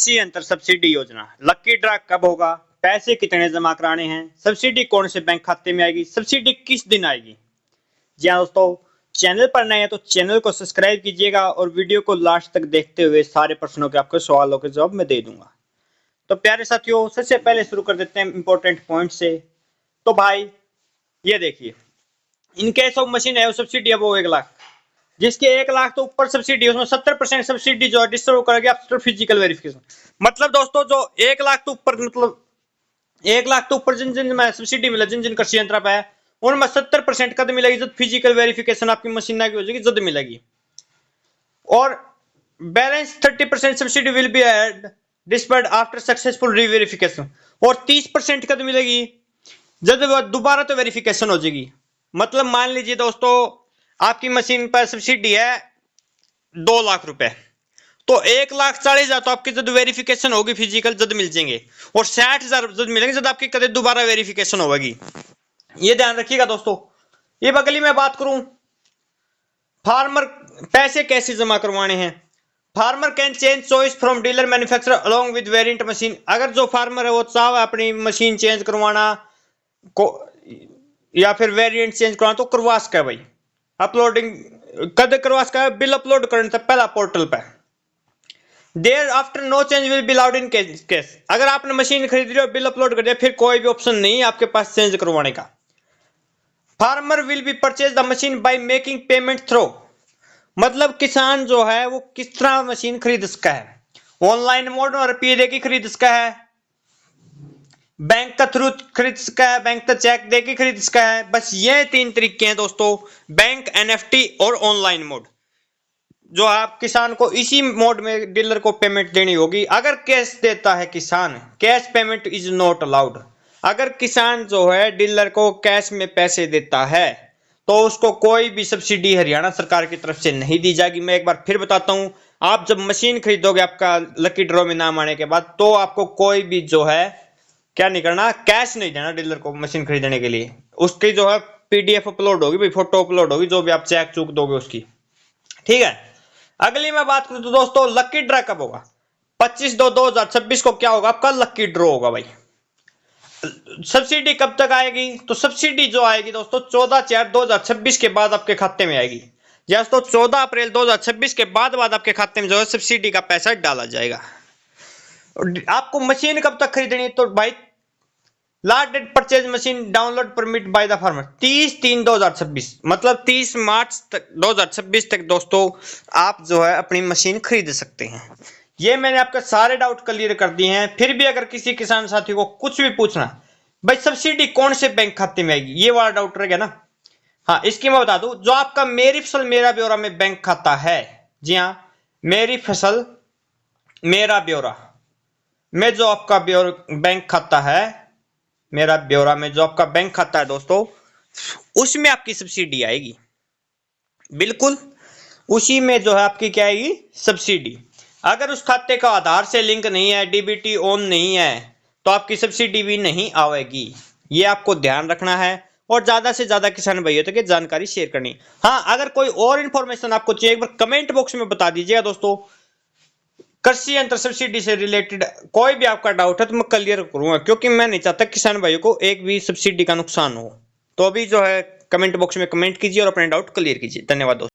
कृषि यंत्र सब्सिडी योजना, लकी ड्रा कब होगा, पैसे कितने जमा कराने हैं, सब्सिडी कौन से बैंक खाते में आएगी, सब्सिडी किस दिन आएगी। जी हाँ दोस्तों, चैनल पर नए हैं तो चैनल को सब्सक्राइब कीजिएगा और वीडियो को लास्ट तक देखते हुए सारे प्रश्नों के आपको सवालों के जवाब मैं दे दूंगा। तो प्यारे साथियों, सबसे पहले शुरू कर देते हैं इंपॉर्टेंट पॉइंट से। तो भाई ये देखिए, इन केस ऑफ मशीन है सब्सिडी अब वो 1 लाख, जिसके 1 लाख तो ऊपर सब्सिडी, उसमें 70% सब्सिडी जो है डिस्ट्रीब्यूट वो करेगी आफ्टर फिजिकल वेरिफिकेशन। मतलब दोस्तों, जो 1 लाख तो ऊपर, मतलब 1 लाख तो ऊपर जिन जिन में सब्सिडी मिला, जिन जिन कृषि यंत्र पे है, उनमें 70% कद मिलेगी जब फिजिकल वेरिफिकेशन आपकी मशीन की हो जाएगी, जद मिलेगी। और balance 30% subsidy will be add disbursed after successful reverification, और 30% कद मिलेगी जब दोबारा तो वेरिफिकेशन हो जाएगी। मतलब मान लीजिए दोस्तों, आपकी मशीन पर सब्सिडी है 2 लाख रुपए, तो 1,40,000 तो आपकी जब वेरिफिकेशन होगी फिजिकल जब मिल जाएंगे, और 60,000 जब मिलेंगे जब आपकी कदे दोबारा वेरिफिकेशन होगी। ये ध्यान रखिएगा दोस्तों। ये अगली मैं बात करूं, फार्मर पैसे कैसे जमा करवाने हैं। Farmer can change choice from dealer manufacturer along with variant machine. अगर जो फार्मर है वो चाहे अपनी मशीन चेंज करवाना को या फिर वेरिएंट चेंज करवाना तो करवा सके भाई। अपलोडिंग कद करवा सके, बिल अपलोड करने से पहला पोर्टल पे। There after no change will be allowed in case. अगर आपने मशीन खरीद ली और बिल अपलोड कर दिया, फिर कोई भी ऑप्शन नहीं है आपके पास चेंज करवाने का। Farmer will be purchase the machine by making payment through. मतलब किसान जो है वो किस तरह मशीन खरीद सकता है, ऑनलाइन मोड और रुपये दे के खरीद सकता है, बैंक का थ्रू खरीद सकता है, बैंक का चेक दे के खरीद सकता है। बस ये 3 तरीके हैं दोस्तों, बैंक, एनएफटी और ऑनलाइन मोड। जो आप किसान को इसी मोड में डीलर को पेमेंट देनी होगी। अगर कैश देता है किसान, cash payment is not allowed. अगर किसान जो है डीलर को कैश में पैसे देता है तो उसको कोई भी सब्सिडी हरियाणा सरकार की तरफ से नहीं दी जाएगी। मैं एक बार फिर बताता हूं, आप जब मशीन खरीदोगे आपका लकी ड्रॉ में नाम आने के बाद, तो आपको कोई भी जो है क्या नहीं करना, कैश नहीं देना डीलर को मशीन खरीदने के लिए। उसकी जो है पीडीएफ अपलोड होगी, फोटो अपलोड होगी, जो भी आप चेक चूक दोगे उसकी। ठीक है, अगली मैं बात करूं तो दोस्तों, लकी ड्रा कब होगा। 25/2/2026 को क्या होगा, आपका लकी ड्रॉ होगा भाई। सब्सिडी कब तक आएगी, तो सब्सिडी जो आएगी दोस्तों 14/4/2026 के बाद आपके खाते में आएगी। दोस्तों 14 अप्रैल 2026 के बाद आपके खाते में जो है सब्सिडी का पैसा डाला जाएगा। आपको मशीन कब तक खरीदनी है, तो भाई last date purchase machine download permit by the farmer 30/3/2026, मतलब 30 मार्च तक 2026 तक दोस्तों आप जो है अपनी मशीन खरीद सकते हैं। ये मैंने आपके सारे डाउट क्लियर कर दिए हैं। फिर भी अगर किसी किसान साथी को कुछ भी पूछना, भाई सब्सिडी कौन से बैंक खाते में आएगी, ये वाला डाउट रह गया ना। हाँ, इसकी मैं बता दूं, जो आपका मेरी फसल मेरा ब्यौरा में बैंक खाता है, जी हाँ, मेरी फसल मेरा ब्यौरा में जो आपका बैंक खाता है, मेरा ब्यौरा में जो आपका बैंक खाता है दोस्तों, उसमें आपकी सब्सिडी आएगी। बिल्कुल उसी में जो है आपकी क्या आएगी, सब्सिडी। अगर उस खाते का आधार से लिंक नहीं है, डीबीटी ऑन नहीं है, तो आपकी सब्सिडी भी नहीं आएगी। ये आपको ध्यान रखना है और ज्यादा से ज्यादा किसान भाइयों तक जानकारी शेयर करनी। हाँ, अगर कोई और इंफॉर्मेशन आपको चाहिए, एक बार कमेंट बॉक्स में बता दीजिएगा दोस्तों। कृषि यंत्र सब्सिडी से रिलेटेड कोई भी आपका डाउट है तो मैं क्लियर करूंगा, क्योंकि मैं नहीं चाहता किसान भाइयों को एक भी सब्सिडी का नुकसान हो। तो अभी जो है कमेंट बॉक्स में कमेंट कीजिए और अपने डाउट क्लियर कीजिए। धन्यवाद दोस्तों।